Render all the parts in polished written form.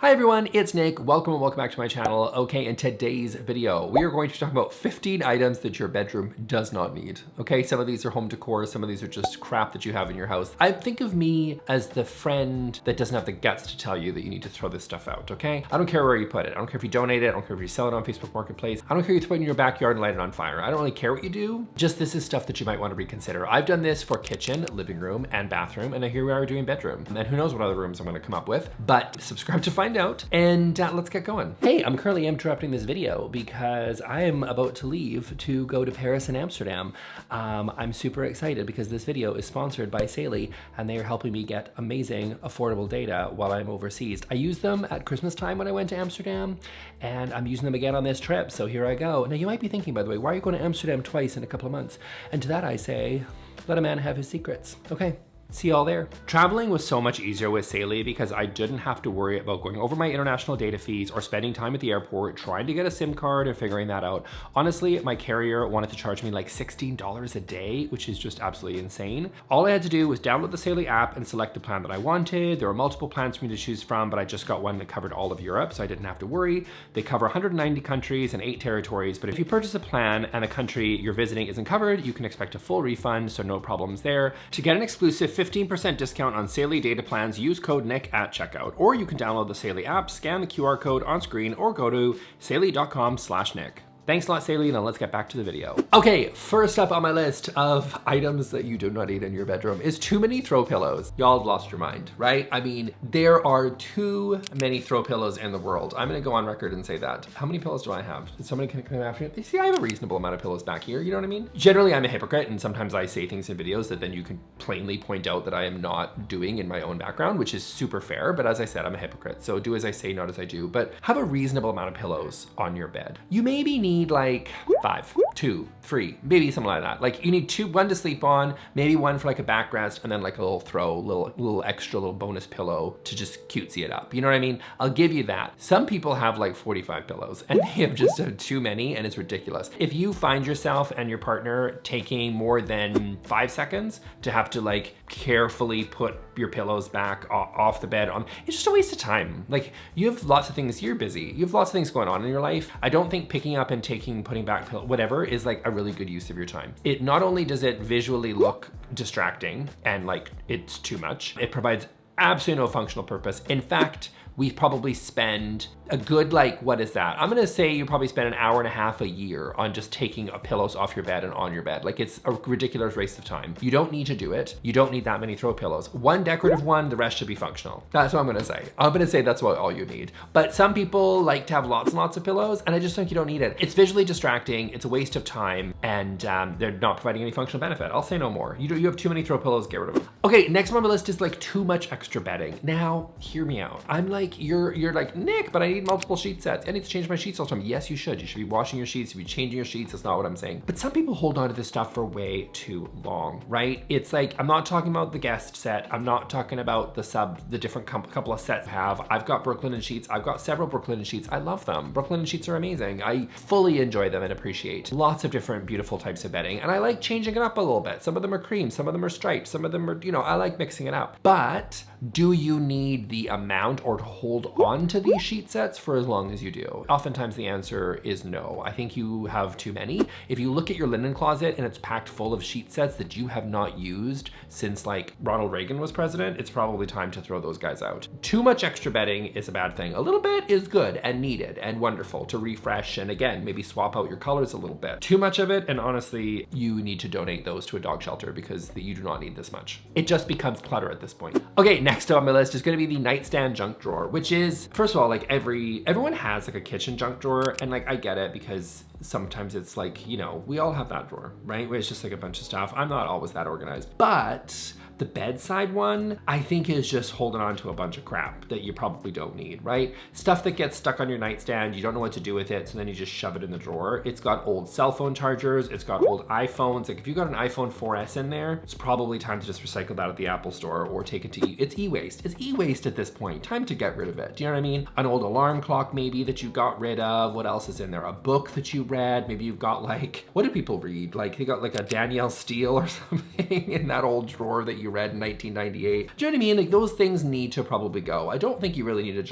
Hi everyone, it's Nick. Welcome and welcome back to my channel. Okay, in today's video, we are going to talk about 15 items that your bedroom does not need. Okay, some of these are home decor, some of these are just crap that you have in your house. I think of me as the friend that doesn't have the guts to tell you that you need to throw this stuff out, okay? I don't care where you put it. I don't care if you donate it. I don't care if you sell it on Facebook Marketplace. I don't care if you throw it in your backyard and light it on fire. I don't really care what you do. Just this is stuff that you might want to reconsider. I've done this for kitchen, living room, and bathroom, and here we are doing bedroom. And who knows what other rooms I'm gonna come up with, but subscribe to find out, and let's get going. Hey, I'm currently interrupting this video because I am about to leave to go to Paris and Amsterdam. I'm super excited because this video is sponsored by Saily, and they are helping me get amazing, affordable data while I'm overseas. I used them at Christmas time when I went to Amsterdam, and I'm using them again on this trip, so here I go. Now you might be thinking, by the way, why are you going to Amsterdam twice in a couple of months? And to that I say, let a man have his secrets. Okay. See y'all there. Traveling was so much easier with Saily because I didn't have to worry about going over my international data fees or spending time at the airport trying to get a SIM card and figuring that out. Honestly, my carrier wanted to charge me like $16 a day, which is just absolutely insane. All I had to do was download the Saily app and select the plan that I wanted. There were multiple plans for me to choose from, but I just got one that covered all of Europe, so I didn't have to worry. They cover 190 countries and 8 territories, but if you purchase a plan and the country you're visiting isn't covered, you can expect a full refund, so no problems there. To get an exclusive 15% discount on Saily data plans, use code Nick at checkout. Or you can download the Saily app, scan the QR code on screen, or go to saily.com/Nick. Thanks a lot, Saily. Now let's get back to the video. Okay, first up on my list of items that you do not need in your bedroom is too many throw pillows. Y'all have lost your mind, right? I mean, there are too many throw pillows in the world. I'm gonna go on record and say that. How many pillows do I have? Did somebody come after me? See, I have a reasonable amount of pillows back here, you know what I mean? Generally, I'm a hypocrite, and sometimes I say things in videos that then you can plainly point out that I am not doing in my own background, which is super fair, but as I said, I'm a hypocrite. So do as I say, not as I do, but have a reasonable amount of pillows on your bed. You maybe need like 5, 2, 3, maybe something like that. Like you need one to sleep on, maybe one for like a backrest, and then like a little extra little bonus pillow to just cutesy it up. You know what I mean? I'll give you that. Some people have like 45 pillows and they have just too many, and it's ridiculous. If you find yourself and your partner taking more than 5 seconds to have to like carefully put your pillows back off the bed it's just a waste of time. Like you have lots of things, you're busy, you have lots of things going on in your life. I don't think picking up and putting back whatever is like a really good use of your time. It not only does it visually look distracting and like it's too much, it provides absolutely no functional purpose. In fact, we probably spend a good, like, what is that? I'm gonna say you probably spend an hour and a half a year on just taking pillows off your bed and on your bed. Like it's a ridiculous waste of time. You don't need to do it. You don't need that many throw pillows. One decorative one, the rest should be functional. That's what I'm gonna say. I'm gonna say that's all you need. But some people like to have lots and lots of pillows, and I just think you don't need it. It's visually distracting, it's a waste of time, and they're not providing any functional benefit. I'll say no more. You have too many throw pillows, get rid of them. Okay, next on my list is like too much extra bedding. Now, hear me out. I'm like, you're like, Nick, but I need multiple sheet sets. I need to change my sheets all the time. Yes, you should. You should be washing your sheets, you should be changing your sheets. That's not what I'm saying. But some people hold on to this stuff for way too long, right? It's like, I'm not talking about the guest set. I'm not talking about the different couple of sets I have. I've got Brooklinen sheets. I've got several Brooklinen sheets. I love them. Brooklinen sheets are amazing. I fully enjoy them and appreciate lots of different beautiful types of bedding. And I like changing it up a little bit. Some of them are cream, some of them are striped, some of them are, I like mixing it up. But do you need the amount or to hold on to these sheet sets for as long as you do? Oftentimes the answer is no. I think you have too many. If you look at your linen closet and it's packed full of sheet sets that you have not used since like Ronald Reagan was president, it's probably time to throw those guys out. Too much extra bedding is a bad thing. A little bit is good and needed and wonderful to refresh, and again, maybe swap out your colors a little bit. Too much of it, and honestly, you need to donate those to a dog shelter because you do not need this much. It just becomes clutter at this point. Okay, next up on my list is gonna be the nightstand junk drawer, which is, first of all, like everyone has like a kitchen junk drawer, and like I get it because sometimes it's like, we all have that drawer, right? Where it's just like a bunch of stuff. I'm not always that organized, but the bedside one, I think, is just holding on to a bunch of crap that you probably don't need, right? Stuff that gets stuck on your nightstand, you don't know what to do with it, so then you just shove it in the drawer. It's got old cell phone chargers, it's got old iPhones. Like if you got an iPhone 4S in there, it's probably time to just recycle that at the Apple store or take it to it's e-waste. It's e-waste at this point. Time to get rid of it. Do you know what I mean? An old alarm clock maybe that you got rid of. What else is in there? A book that you read. Maybe you've got like, what do people read? Like they got like a Danielle Steele or something in that old drawer that you read in 1998. Do you know what I mean? Like those things need to probably go. I don't think you really need a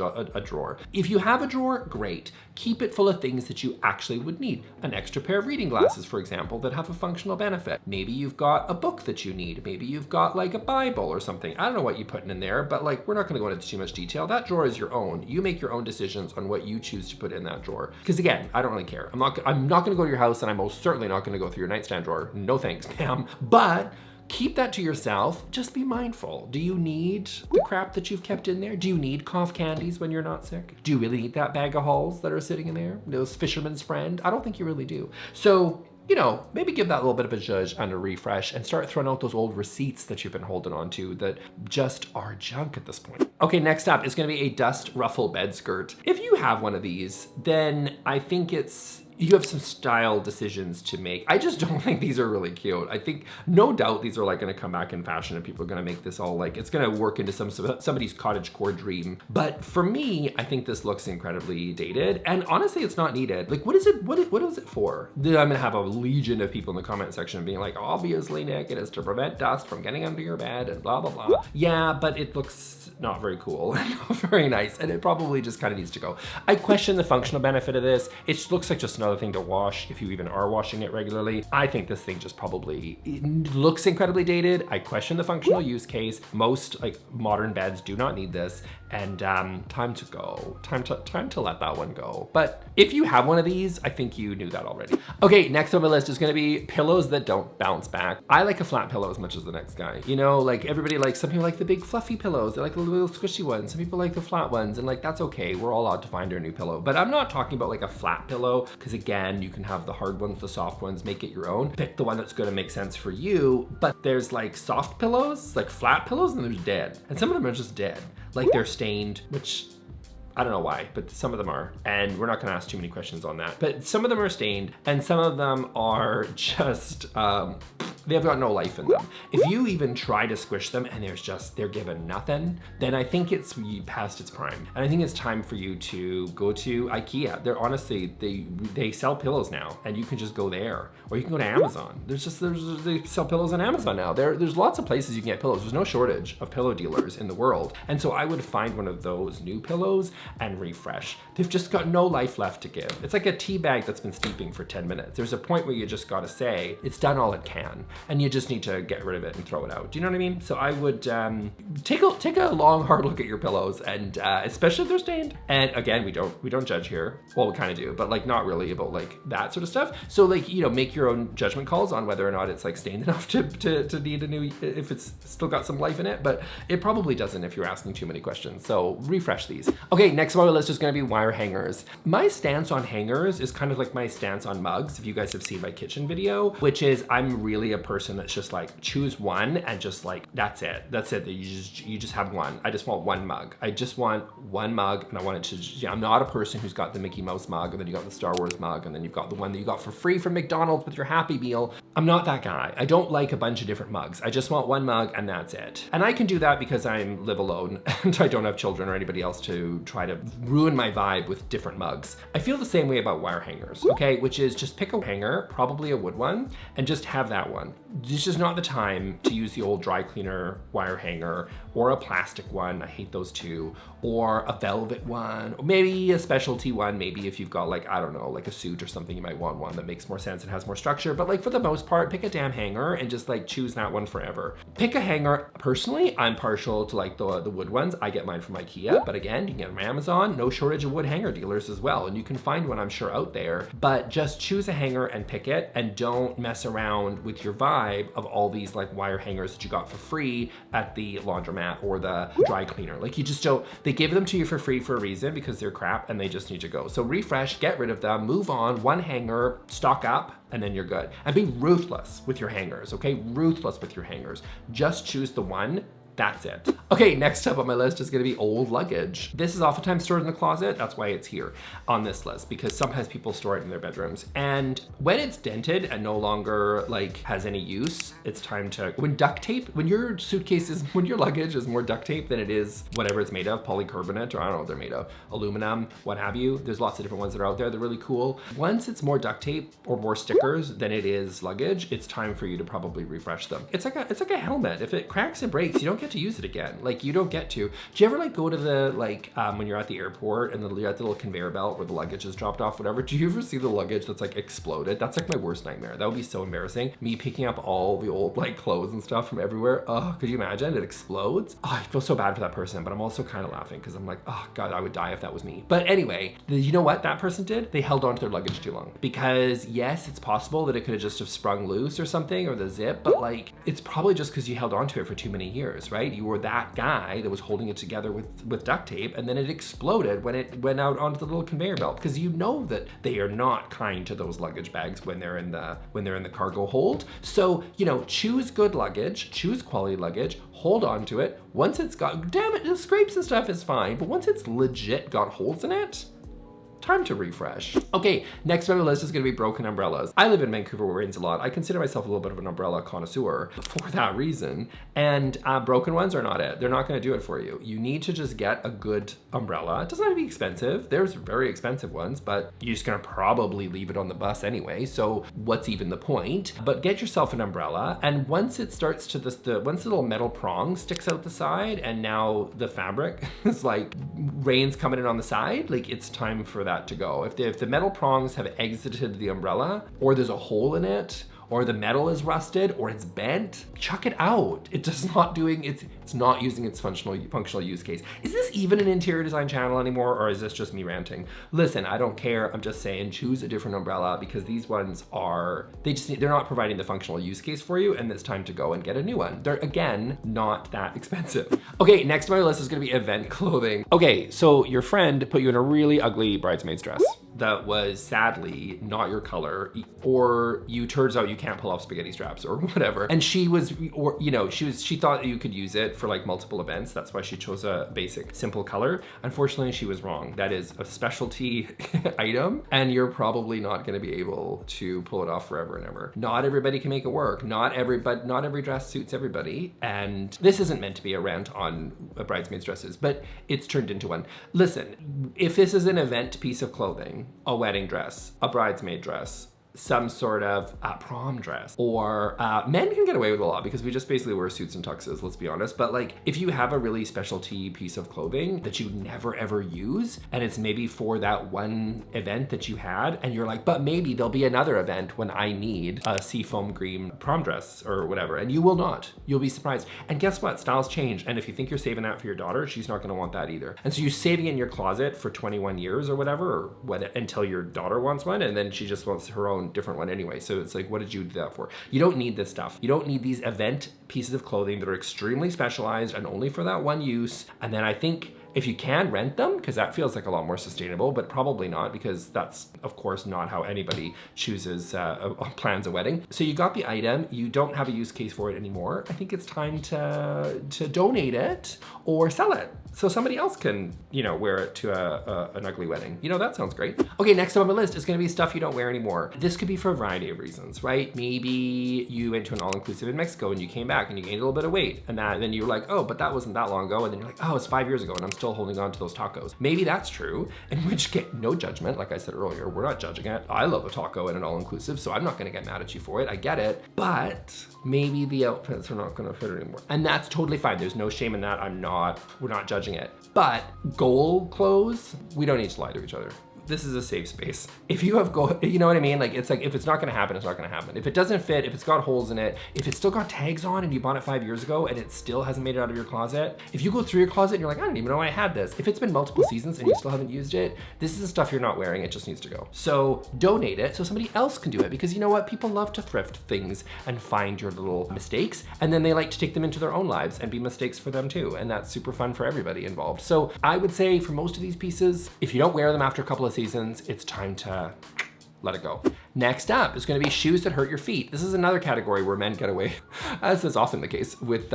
drawer. If you have a drawer, great. Keep it full of things that you actually would need. An extra pair of reading glasses, for example, that have a functional benefit. Maybe you've got a book that you need. Maybe you've got like a Bible or something. I don't know what you're putting in there, but like we're not gonna go into too much detail. That drawer is your own. You make your own decisions on what you choose to put in that drawer. Because again, I don't really care. I'm not gonna go to your house, and I'm most certainly not gonna go through your nightstand drawer. No thanks, ma'am. But keep that to yourself. Just be mindful. Do you need the crap that you've kept in there? Do you need cough candies when you're not sick? Do you really need that bag of Halls that are sitting in there? Those fisherman's friend? I don't think you really do. So, you know, maybe give that a little bit of a zhuzh and a refresh and start throwing out those old receipts that you've been holding on to that just are junk at this point. Okay, next up is gonna be a dust ruffle bed skirt. If you have one of these, then I think you have some style decisions to make. I just don't think these are really cute. I think, no doubt, these are like gonna come back in fashion and people are gonna make this all like, it's gonna work into somebody's cottagecore dream. But for me, I think this looks incredibly dated. And honestly, it's not needed. Like, what is it for? Then I'm gonna have a legion of people in the comment section being like, obviously, Nick, it is to prevent dust from getting under your bed and blah, blah, blah. Yeah, but it looks not very cool, not very nice. And it probably just kind of needs to go. I question the functional benefit of this. It looks like just another thing to wash if you even are washing it regularly. I think this thing just probably looks incredibly dated. I question the functional use case. Most like modern beds do not need this, and time to go. Time to let that one go. But if you have one of these, I think you knew that already. Okay, next on my list is gonna be pillows that don't bounce back. I like a flat pillow as much as the next guy. You know, like everybody likes, some people like the big fluffy pillows. They like the little squishy ones. Some people like the flat ones, and like that's okay. We're all allowed to find our new pillow. But I'm not talking about like a flat pillow, because again, you can have the hard ones, the soft ones, make it your own. Pick the one that's gonna make sense for you. But there's like soft pillows, like flat pillows, and there's dead. And some of them are just dead. Like they're stained, which I don't know why, but some of them are. And we're not gonna ask too many questions on that. But some of them are stained, and some of them are just, they've got no life in them. If you even try to squish them and they're given nothing, then I think it's past its prime. And I think it's time for you to go to IKEA. They're honestly, they sell pillows now, and you can just go there, or you can go to Amazon. They sell pillows on Amazon now. There's lots of places you can get pillows. There's no shortage of pillow dealers in the world. And so I would find one of those new pillows and refresh. They've just got no life left to give. It's like a tea bag that's been steeping for 10 minutes. There's a point where you just gotta say, it's done all it can, and you just need to get rid of it and throw it out. Do you know what I mean? So I would take a long, hard look at your pillows, and especially if they're stained. And again, we don't judge here. Well, we kind of do, but like not really about like that sort of stuff. So like, you know, make your own judgment calls on whether or not it's like stained enough to need a new, if it's still got some life in it, but it probably doesn't if you're asking too many questions. So refresh these. Okay, next on my list is gonna be wire hangers. My stance on hangers is kind of like my stance on mugs, if you guys have seen my kitchen video, which is I'm really a person that's just like, choose one and just like, that's it. You just have one. I just want one mug. I just want one mug, and I want it to, yeah, I'm not a person who's got the Mickey Mouse mug, and then you got the Star Wars mug, and then you've got the one that you got for free from McDonald's with your Happy Meal. I'm not that guy. I don't like a bunch of different mugs. I just want one mug, and that's it. And I can do that because I live alone and I don't have children or anybody else to try to ruin my vibe with different mugs. I feel the same way about wire hangers, okay? Which is just pick a hanger, probably a wood one, and just have that one. This is not the time to use the old dry cleaner wire hanger, or a plastic one, I hate those too, or a velvet one, or maybe a specialty one. Maybe if you've got like, I don't know, like a suit or something, you might want one that makes more sense and has more structure. But like for the most part, pick a damn hanger and just like choose that one forever. Pick a hanger. Personally, I'm partial to like the wood ones. I get mine from IKEA, but again, you can get them from Amazon. No shortage of wood hanger dealers as well. And you can find one, I'm sure, out there, but just choose a hanger and pick it, and don't mess around with your vibe of all these like wire hangers that you got for free at the laundromat or the dry cleaner. Like you just don't, they give them to you for free for a reason, because they're crap and they just need to go. So refresh, get rid of them, move on, one hanger, stock up, and then you're good. And be ruthless with your hangers, okay? Ruthless with your hangers. Just choose the one that's it. Okay, next up on my list is gonna be old luggage. This is oftentimes stored in the closet. That's why it's here on this list, because sometimes people store it in their bedrooms. And when it's dented and no longer like has any use, it's time to, when duct tape, when your luggage is more duct tape than it is whatever it's made of, polycarbonate, or I don't know what they're made of, aluminum, what have you. There's lots of different ones that are out there. They're really cool. Once it's more duct tape or more stickers than it is luggage, it's time for you to probably refresh them. It's like a helmet. If it cracks and breaks, you don't get to use it again. Like you don't get to. Do you ever like go to the, like when you're at the airport and you're at the little conveyor belt where the luggage is dropped off, whatever. Do you ever see the luggage that's like exploded? That's like my worst nightmare. That would be so embarrassing. Me picking up all the old like clothes and stuff from everywhere. Oh, could you imagine? It explodes. Oh, I feel so bad for that person, but I'm also kind of laughing because I'm like, oh God, I would die if that was me. But anyway, you know what that person did? They held on to their luggage too long, because yes, it's possible that it could have just have sprung loose or something, or the zip, but like, it's probably just because you held on to it for too many years, right? You were that guy that was holding it together with duct tape, and then it exploded when it went out onto the little conveyor belt, because you know that they are not kind to those luggage bags when they're in the cargo hold. So, you know, choose good luggage, choose quality luggage, hold on to it. Once it's got, damn it, the scrapes and stuff is fine, but once it's legit got holes in it, time to refresh. Okay, next on the list is gonna be broken umbrellas. I live in Vancouver where it rains a lot. I consider myself a little bit of an umbrella connoisseur for that reason. And broken ones are not it. They're not gonna do it for you. You need to just get a good umbrella. It doesn't have to be expensive. There's very expensive ones, but you're just gonna probably leave it on the bus anyway. So what's even the point? But get yourself an umbrella. And once it starts to once the little metal prong sticks out the side and now the fabric is like rain's coming in on the side, like it's time for that to go. If the metal prongs have exited the umbrella, or there's a hole in it, or the metal is rusted, or it's bent, chuck it out. It does not doing, it's not using its functional use case. Is this even an interior design channel anymore, or is this just me ranting? Listen, I don't care. I'm just saying choose a different umbrella, because these ones they're not providing the functional use case for you, and it's time to go and get a new one. They're, again, not that expensive. Okay, next on my list is gonna be event clothing. Okay, so your friend put you in a really ugly bridesmaid's dress that was sadly not your color, or turns out you can't pull off spaghetti straps or whatever. And she thought you could use it for like multiple events. That's why she chose a basic, simple color. Unfortunately, she was wrong. That is a specialty item, and you're probably not gonna be able to pull it off forever and ever. Not everybody can make it work. Not every dress suits everybody. And this isn't meant to be a rant on bridesmaids dresses, but it's turned into one. Listen, if this is an event piece of clothing, a wedding dress, a bridesmaid dress, some sort of prom dress, or men can get away with a lot because we just basically wear suits and tuxes, let's be honest. But like, if you have a really specialty piece of clothing that you never ever use, and it's maybe for that one event that you had, and you're like, but maybe there'll be another event when I need a seafoam green prom dress or whatever, and you will not. You'll be surprised. And guess what? Styles change. And if you think you're saving that for your daughter, she's not gonna want that either. And so you're saving it in your closet for 21 years or whatever, until your daughter wants one, and then she just wants her own different one anyway. So it's like, what did you do that for? You don't need this stuff. You don't need these event pieces of clothing that are extremely specialized and only for that one use. And then I think if you can rent them, because that feels like a lot more sustainable, but probably not, because that's of course not how anybody chooses plans a wedding. So you got the item, you don't have a use case for it anymore. I think it's time to donate it or sell it, so somebody else can, you know, wear it to an ugly wedding. You know, that sounds great. Okay, next up on my list is gonna be stuff you don't wear anymore. This could be for a variety of reasons, right? Maybe you went to an all-inclusive in Mexico and you came back and you gained a little bit of weight, and then you were like, oh, but that wasn't that long ago. And then you're like, oh, it's 5 years ago and I'm still holding on to those tacos. Maybe that's true, in which case, no judgment. Like I said earlier, we're not judging it. I love a taco at an all-inclusive, so I'm not gonna get mad at you for it. I get it, but maybe the outfits are not gonna fit anymore. And that's totally fine. There's no shame in that. We're not judging it. But goal clothes, we don't need to lie to each other. This is a safe space. If you have gold, you know what I mean? Like, it's like, if it's not gonna happen, it's not gonna happen. If it doesn't fit, if it's got holes in it, if it's still got tags on and you bought it 5 years ago and it still hasn't made it out of your closet, if you go through your closet and you're like, I don't even know I had this. If it's been multiple seasons and you still haven't used it, this is the stuff you're not wearing, it just needs to go. So donate it so somebody else can do it, because you know what? People love to thrift things and find your little mistakes, and then they like to take them into their own lives and be mistakes for them too. And that's super fun for everybody involved. So I would say for most of these pieces, if you don't wear them after a couple of seasons, it's time to let it go. Next up is gonna be shoes that hurt your feet. This is another category where men get away, as is often the case, with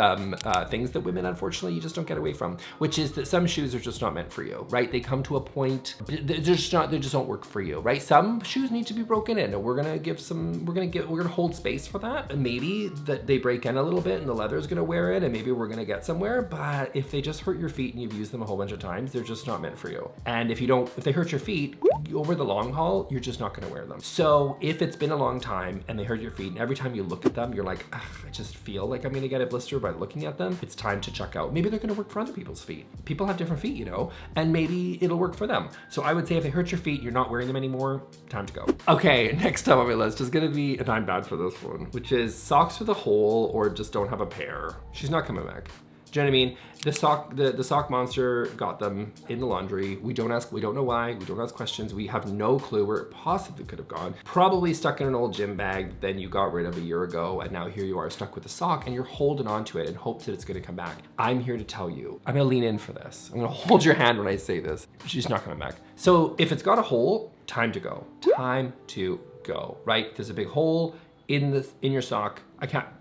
things that women, unfortunately, you just don't get away from, which is that some shoes are just not meant for you, right? They come to a point, they just don't work for you, right? Some shoes need to be broken in, and we're gonna hold space for that. And maybe that they break in a little bit and the leather is gonna wear it, and maybe we're gonna get somewhere, but if they just hurt your feet and you've used them a whole bunch of times, they're just not meant for you. And if they hurt your feet, over the long haul, you're just not gonna wear them. So if it's been a long time and they hurt your feet, and every time you look at them, you're like, I just feel like I'm gonna get a blister by looking at them, it's time to check out. Maybe they're gonna work for other people's feet. People have different feet, you know, and maybe it'll work for them. So I would say if they hurt your feet, you're not wearing them anymore, time to go. Okay, next up on my list is gonna be, and I'm bad for this one, which is socks with a hole or just don't have a pair. She's not coming back. Do you know what I mean? The sock monster got them in the laundry. We don't know why, we don't ask questions. We have no clue where it possibly could have gone. Probably stuck in an old gym bag that then you got rid of a year ago, and now here you are stuck with a sock and you're holding on to it in hopes that it's gonna come back. I'm here to tell you, I'm gonna lean in for this. I'm gonna hold your hand when I say this. She's not coming back. So if it's got a hole, time to go. Time to go, right? If there's a big hole in your sock,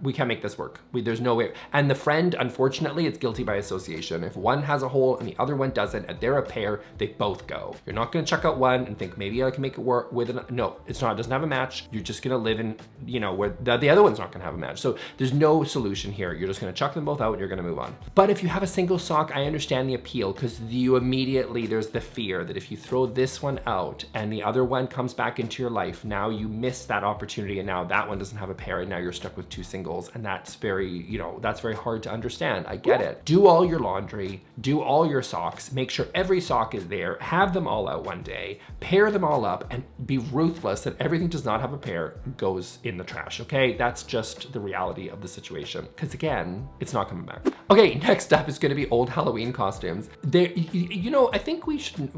we can't make this work. There's no way. And the friend, unfortunately, it's guilty by association. If one has a hole and the other one doesn't, and they're a pair, they both go. You're not gonna check out one and think maybe I can make it work with no, it's not, it doesn't have a match. You're just gonna live in, you know, where the other one's not gonna have a match. So there's no solution here. You're just gonna chuck them both out and you're gonna move on. But if you have a single sock, I understand the appeal, because you immediately, there's the fear that if you throw this one out and the other one comes back into your life, now you miss that opportunity, and now that one doesn't have a pair, and now you're stuck with two singles, and that's very, you know, that's very hard to understand. I get it. Do all your laundry, do all your socks, make sure every sock is there, have them all out one day, pair them all up, and be ruthless that everything does not have a pair goes in the trash, okay? That's just the reality of the situation, because again, it's not coming back. Okay, next up is gonna be old Halloween costumes. You know, I think we should,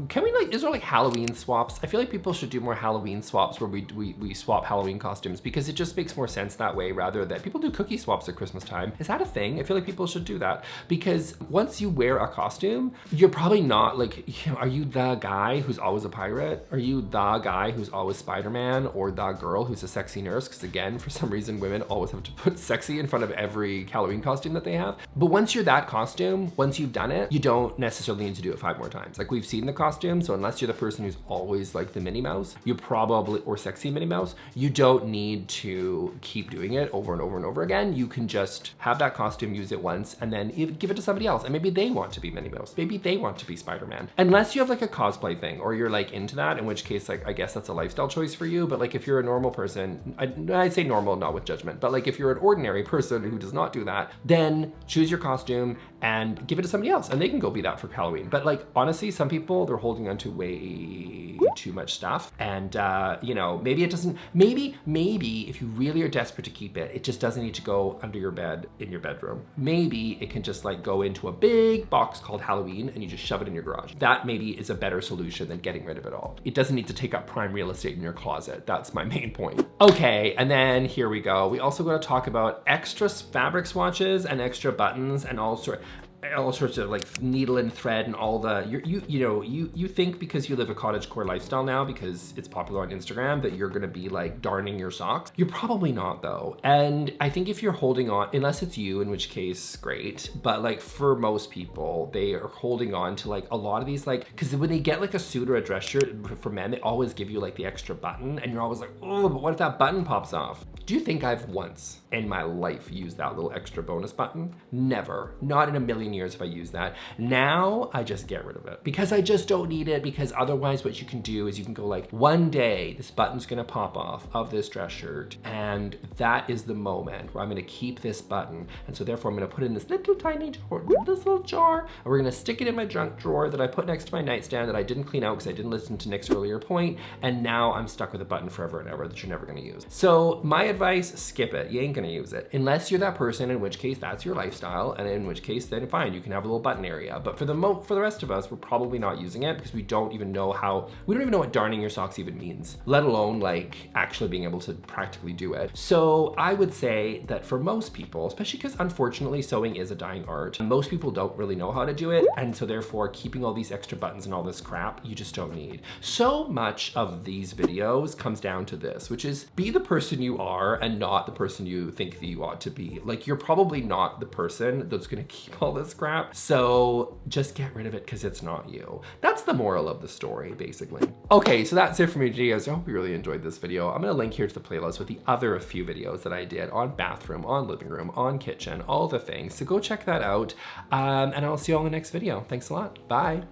is there like Halloween swaps? I feel like people should do more Halloween swaps where we swap Halloween costumes, because it just makes more sense that way, rather than people do cookie swaps at Christmas time. Is that a thing? I feel like people should do that, because once you wear a costume, you're probably not like, you know, are you the guy who's always a pirate? Are you the guy who's always Spider-Man, or the girl who's a sexy nurse? Because again, for some reason, women always have to put sexy in front of every Halloween costume that they have. But once you're that costume, once you've done it, you don't necessarily need to do it 5 more times. Like, we've seen the costume, so unless you're the person who's always like the Minnie Mouse, you probably, or sexy Minnie Mouse, you don't need to keep doing it over and over and over again. You can just have that costume, use it once, and then give it to somebody else. And maybe they want to be Minnie Mouse. Maybe they want to be Spider-Man. Unless you have like a cosplay thing, or you're like into that, in which case, like, I guess that's a lifestyle choice for you. But like, if you're a normal person, I say normal, not with judgment, but like if you're an ordinary person who does not do that, then choose your costume and give it to somebody else, and they can go be that for Halloween. But like, honestly, some people, they're holding on to way too much stuff. And you know, maybe it doesn't, maybe if you really are desperate to keep it, it just doesn't need to go under your bed in your bedroom. Maybe it can just like go into a big box called Halloween and you just shove it in your garage. That maybe is a better solution than getting rid of it all. It doesn't need to take up prime real estate in your closet. That's my main point. Okay, and then here we go. We also got to talk about extra fabric swatches and extra buttons and all sorts of like needle and thread and all the, you think because you live a cottagecore lifestyle now, because it's popular on Instagram, that you're gonna be like darning your socks. You're probably not though. And I think if you're holding on, unless it's you, in which case great, but like for most people, they are holding on to like a lot of these, like, because when they get like a suit or a dress shirt for men, they always give you like the extra button, and you're always like, oh, but what if that button pops off? Do you think I've once in my life used that little extra bonus button? Never. Not in a million years if I use that. Now I just get rid of it because I just don't need it, because otherwise what you can do is you can go like, one day this button's gonna pop off of this dress shirt, and that is the moment where I'm gonna keep this button. And so therefore I'm gonna put it in this little tiny jar, this little jar, and we're gonna stick it in my junk drawer that I put next to my nightstand that I didn't clean out because I didn't listen to Nick's earlier point. And now I'm stuck with a button forever and ever that you're never gonna use. So my advice, skip it. You ain't gonna use it. Unless you're that person, in which case that's your lifestyle, and in which case then fine, you can have a little button area. But for the rest of us, we're probably not using it because we don't even know what darning your socks even means, let alone like actually being able to practically do it. So I would say that for most people, especially because unfortunately sewing is a dying art, most people don't really know how to do it. And so therefore keeping all these extra buttons and all this crap, you just don't need. So much of these videos comes down to this, which is be the person you are and not the person you think that you ought to be. Like, you're probably not the person that's gonna keep all this crap. So just get rid of it because it's not you. That's the moral of the story, basically. Okay, so that's it for me today, guys. I hope you really enjoyed this video. I'm gonna link here to the playlist with the other few videos that I did on bathroom, on living room, on kitchen, all the things. So go check that out. And I'll see you all in the next video. Thanks a lot. Bye.